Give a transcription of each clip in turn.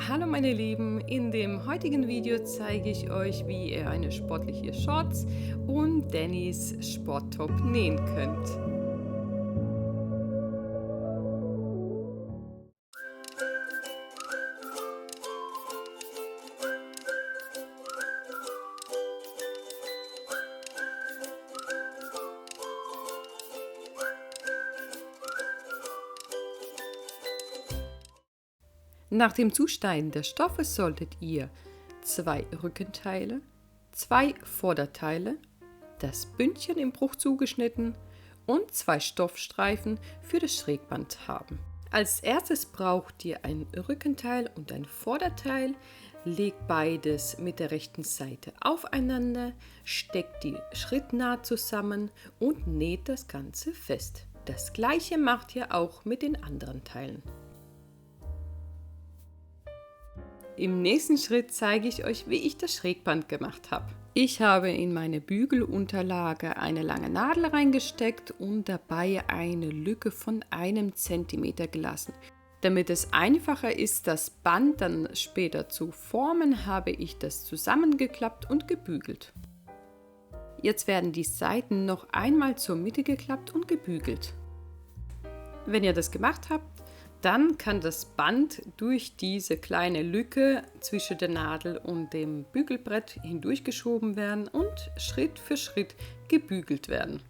Hallo meine Lieben, in dem heutigen Video zeige ich euch, wie ihr eine sportliche Shorts und Dannys Sporttop nähen könnt. Nach dem Zuschneiden des Stoffes solltet ihr 2 Rückenteile, 2 Vorderteile, das Bündchen im Bruch zugeschnitten und 2 Stoffstreifen für das Schrägband haben. Als erstes braucht ihr ein Rückenteil und ein Vorderteil, legt beides mit der rechten Seite aufeinander, steckt die Schrittnaht zusammen und näht das Ganze fest. Das gleiche macht ihr auch mit den anderen Teilen. Im nächsten Schritt zeige ich euch, wie ich das Schrägband gemacht habe. Ich habe in meine Bügelunterlage eine lange Nadel reingesteckt und dabei eine Lücke von 1 cm gelassen. Damit es einfacher ist, das Band dann später zu formen, habe ich das zusammengeklappt und gebügelt. Jetzt werden die Seiten noch einmal zur Mitte geklappt und gebügelt. Wenn ihr das gemacht habt, dann kann das Band durch diese kleine Lücke zwischen der Nadel und dem Bügelbrett hindurchgeschoben werden und Schritt für Schritt gebügelt werden.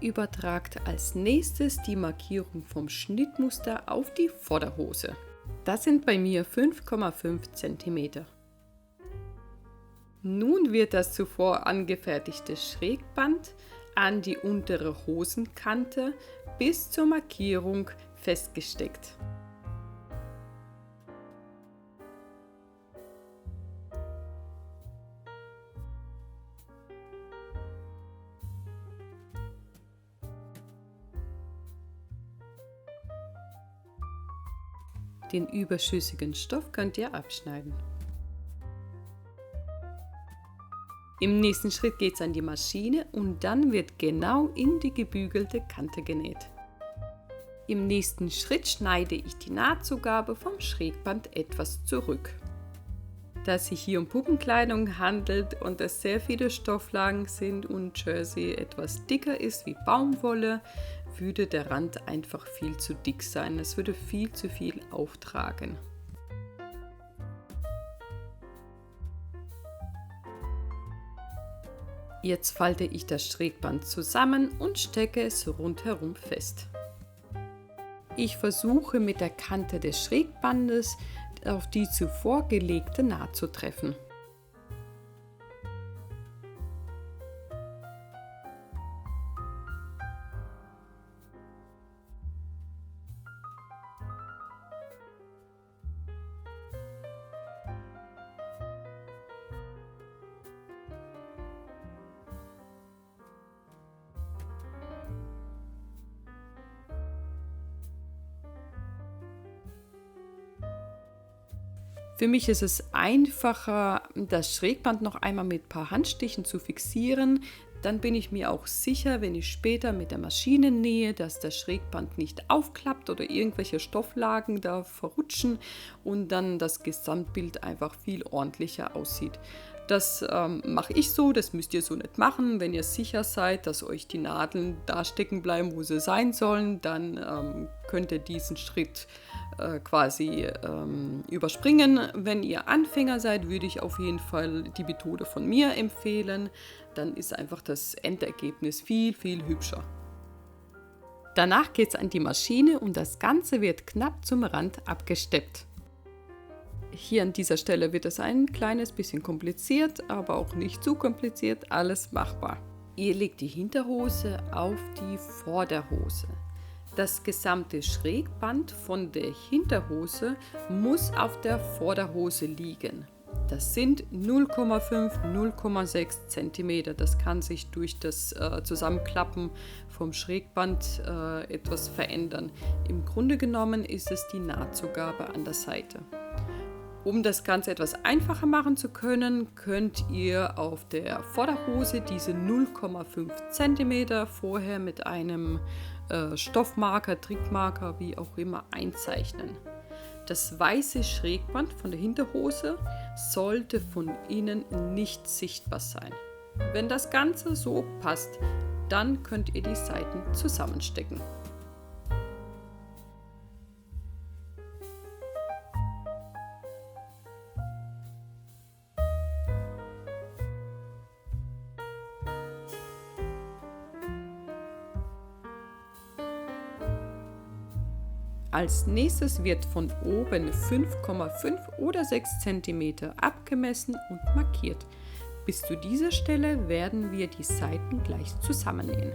Übertragt als nächstes die Markierung vom Schnittmuster auf die Vorderhose. Das sind bei mir 5,5 cm. Nun wird das zuvor angefertigte Schrägband an die untere Hosenkante bis zur Markierung festgesteckt. Den überschüssigen Stoff könnt ihr abschneiden. Im nächsten Schritt geht es an die Maschine und dann wird genau in die gebügelte Kante genäht. Im nächsten Schritt schneide ich die Nahtzugabe vom Schrägband etwas zurück. Da es sich hier um Puppenkleidung handelt und es sehr viele Stofflagen sind und Jersey etwas dicker ist wie Baumwolle, würde der Rand einfach viel zu dick sein. Es würde viel zu viel auftragen. Jetzt falte ich das Schrägband zusammen und stecke es rundherum fest. Ich versuche mit der Kante des Schrägbandes auf die zuvor gelegte Naht zu treffen. Für mich ist es einfacher, das Schrägband noch einmal mit ein paar Handstichen zu fixieren. Dann bin ich mir auch sicher, wenn ich später mit der Maschine nähe, dass das Schrägband nicht aufklappt oder irgendwelche Stofflagen da verrutschen und dann das Gesamtbild einfach viel ordentlicher aussieht. Das mache ich so, das müsst ihr so nicht machen. Wenn ihr sicher seid, dass euch die Nadeln da stecken bleiben, wo sie sein sollen, dann könnt ihr diesen Schritt quasi überspringen. Wenn ihr Anfänger seid, würde ich auf jeden Fall die Methode von mir empfehlen. Dann ist einfach das Endergebnis viel, viel hübscher. Danach geht es an die Maschine und das Ganze wird knapp zum Rand abgesteppt. Hier an dieser Stelle wird es ein kleines bisschen kompliziert, aber auch nicht zu kompliziert, alles machbar. Ihr legt die Hinterhose auf die Vorderhose. Das gesamte Schrägband von der Hinterhose muss auf der Vorderhose liegen. Das sind 0,5, 0,6 cm. Das kann sich durch das Zusammenklappen vom Schrägband etwas verändern. Im Grunde genommen ist es die Nahtzugabe an der Seite. Um das Ganze etwas einfacher machen zu können, könnt ihr auf der Vorderhose diese 0,5 cm vorher mit einem Stoffmarker, Trickmarker, wie auch immer, einzeichnen. Das weiße Schrägband von der Hinterhose sollte von innen nicht sichtbar sein. Wenn das Ganze so passt, dann könnt ihr die Seiten zusammenstecken. Als nächstes wird von oben 5,5 oder 6 cm abgemessen und markiert. Bis zu dieser Stelle werden wir die Seiten gleich zusammennähen.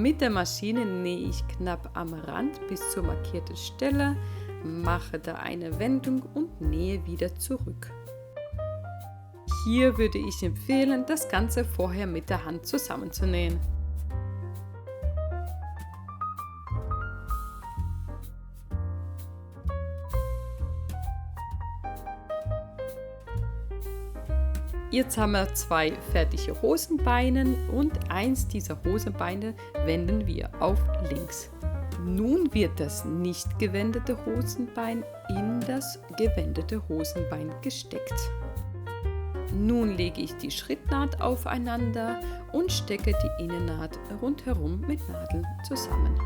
Mit der Maschine nähe ich knapp am Rand bis zur markierten Stelle, mache da eine Wendung und nähe wieder zurück. Hier würde ich empfehlen, das Ganze vorher mit der Hand zusammenzunähen. Jetzt haben wir 2 fertige Hosenbeine und eins dieser Hosenbeine wenden wir auf links. Nun wird das nicht gewendete Hosenbein in das gewendete Hosenbein gesteckt. Nun lege ich die Schrittnaht aufeinander und stecke die Innennaht rundherum mit Nadeln zusammen.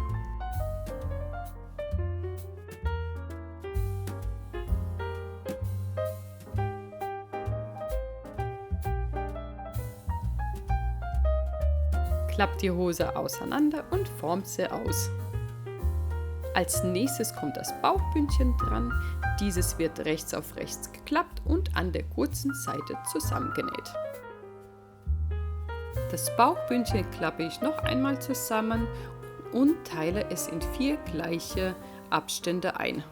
Klappt die Hose auseinander und formt sie aus. Als nächstes kommt das Bauchbündchen dran. Dieses wird rechts auf rechts geklappt und an der kurzen Seite zusammengenäht. Das Bauchbündchen klappe ich noch einmal zusammen und teile es in 4 gleiche Abstände ein.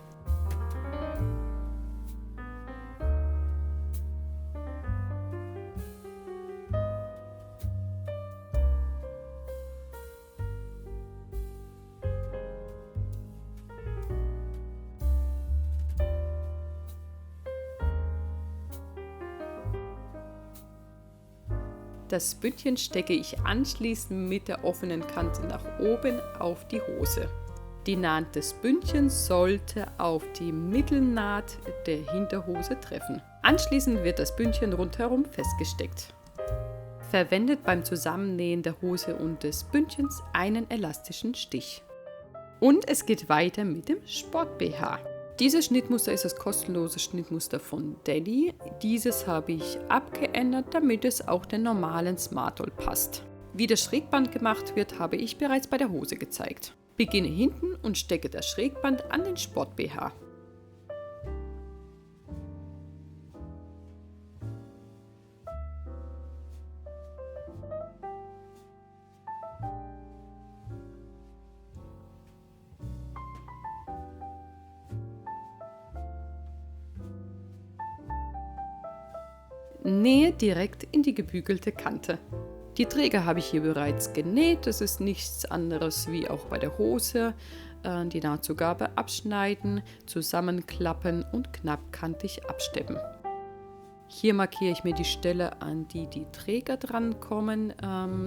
Das Bündchen stecke ich anschließend mit der offenen Kante nach oben auf die Hose. Die Naht des Bündchens sollte auf die Mittelnaht der Hinterhose treffen. Anschließend wird das Bündchen rundherum festgesteckt. Verwendet beim Zusammennähen der Hose und des Bündchens einen elastischen Stich. Und es geht weiter mit dem Sport-BH. Dieses Schnittmuster ist das kostenlose Schnittmuster von Daddy. Dieses habe ich abgeändert, damit es auch den normalen Smartdoll passt. Wie das Schrägband gemacht wird, habe ich bereits bei der Hose gezeigt. Beginne hinten und stecke das Schrägband an den Sport-BH. Nähe direkt in die gebügelte Kante. Die Träger habe ich hier bereits genäht, das ist nichts anderes wie auch bei der Hose. Die Nahtzugabe abschneiden, zusammenklappen und knappkantig absteppen. Hier markiere ich mir die Stelle, an die die Träger drankommen.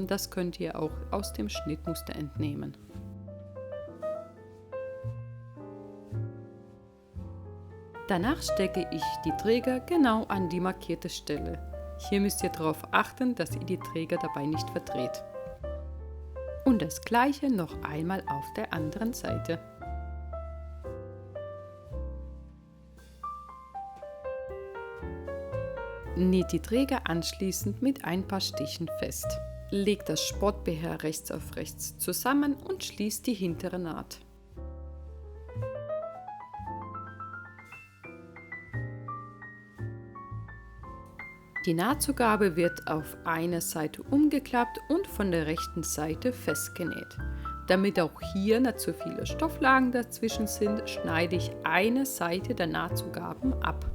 Das könnt ihr auch aus dem Schnittmuster entnehmen. Danach stecke ich die Träger genau an die markierte Stelle. Hier müsst ihr darauf achten, dass ihr die Träger dabei nicht verdreht. Und das gleiche noch einmal auf der anderen Seite. Näht die Träger anschließend mit ein paar Stichen fest. leg das Sportbeher rechts auf rechts zusammen und schließ die hintere Naht. Die Nahtzugabe wird auf eine Seite umgeklappt und von der rechten Seite festgenäht. Damit auch hier nicht zu viele Stofflagen dazwischen sind, schneide ich eine Seite der Nahtzugaben ab.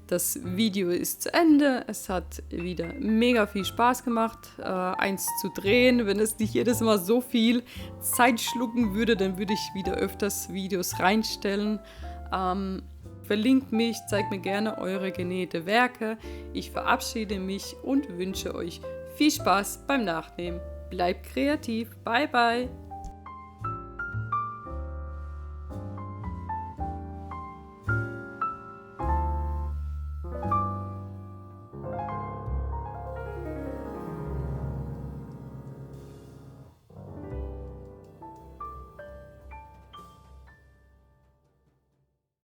Das Video ist zu Ende. Es hat wieder mega viel Spaß gemacht, eins zu drehen. Wenn es nicht jedes Mal so viel Zeit schlucken würde, dann würde ich wieder öfters Videos reinstellen. Verlinkt mich, zeigt mir gerne eure genähte Werke. Ich verabschiede mich und wünsche euch viel Spaß beim Nachnähen. Bleibt kreativ. Bye, bye.